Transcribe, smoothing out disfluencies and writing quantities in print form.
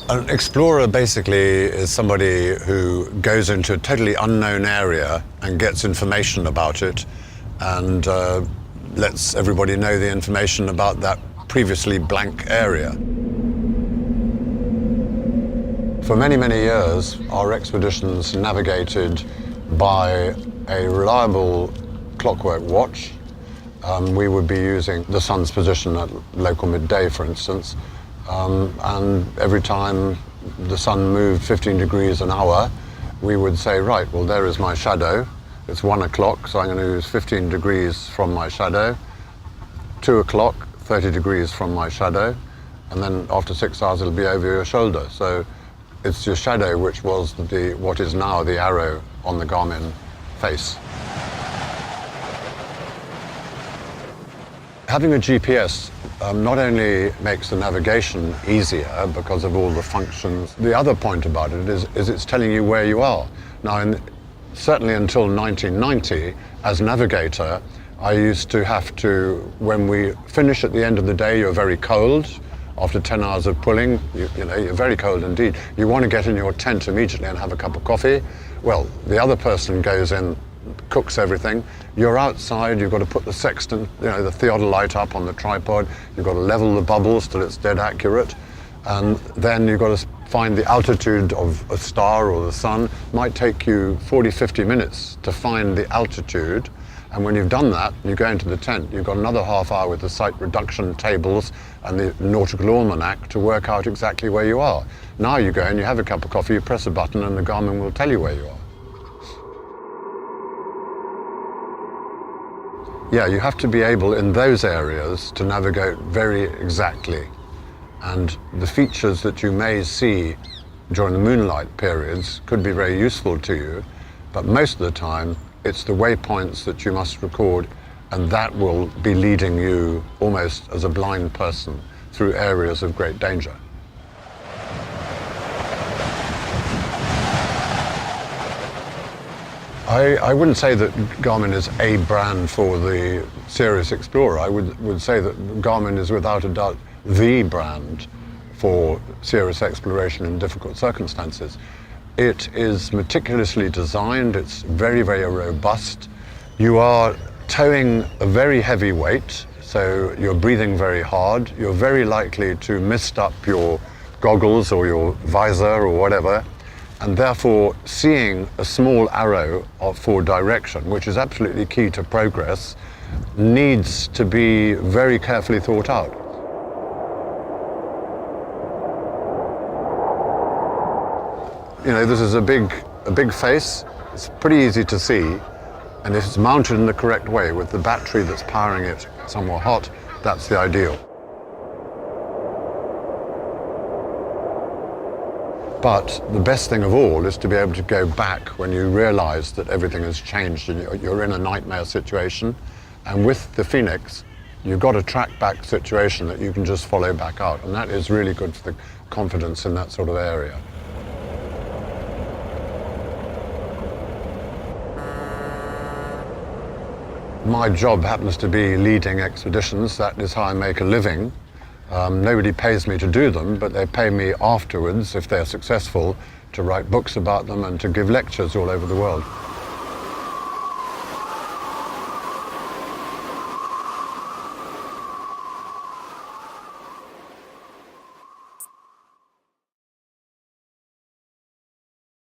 An explorer basically is somebody who goes into a totally unknown area and gets information about it and lets everybody know the information about that previously blank area. For many, many years, our expeditions navigated by a reliable clockwork watch. We would be using the sun's position at local midday, for instance, and every time the sun moved 15 degrees an hour, we would say, right, well, there is my shadow. It's 1 o'clock, so I'm going to use 15 degrees from my shadow. 2 o'clock, 30 degrees from my shadow. And then after 6 hours, it'll be over your shoulder. So it's your shadow which was what is now the arrow on the Garmin face. Having a GPS not only makes the navigation easier because of all the functions, the other point about it is it's telling you where you are. Now, certainly until 1990, as navigator, I used to have to, when we finish at the end of the day, you're very cold. After 10 hours of pulling, you're very cold indeed. You want to get in your tent immediately and have a cup of coffee. Well, the other person goes in, cooks everything. You're outside, you've got to put the sextant, the theodolite up on the tripod. You've got to level the bubbles till it's dead accurate. And then you've got to find the altitude of a star or the sun. It might take you 40, 50 minutes to find the altitude. And when you've done that, you go into the tent, you've got another half hour with the sight reduction tables and the nautical almanac to work out exactly where you are. Now you go and you have a cup of coffee, you press a button and the Garmin will tell you where you are. Yeah, you have to be able in those areas to navigate very exactly. And the features that you may see during the moonlight periods could be very useful to you, but most of the time it's the waypoints that you must record, and that will be leading you almost as a blind person through areas of great danger. I wouldn't say that Garmin is a brand for the serious explorer. I would say that Garmin is without a doubt the brand for serious exploration in difficult circumstances. It is meticulously designed, it's very, very robust. You are towing a very heavy weight, so you're breathing very hard. You're very likely to mist up your goggles or your visor or whatever, and therefore seeing a small arrow for direction, which is absolutely key to progress, needs to be very carefully thought out. This is a big face. It's pretty easy to see, and if it's mounted in the correct way with the battery that's powering it somewhat hot, that's the ideal. But the best thing of all is to be able to go back when you realize that everything has changed and you're in a nightmare situation. And with the fēnix, you've got a track back situation that you can just follow back out. And that is really good for the confidence in that sort of area. My job happens to be leading expeditions. That is how I make a living. Nobody pays me to do them, but they pay me afterwards, if they're successful, to write books about them and to give lectures all over the world.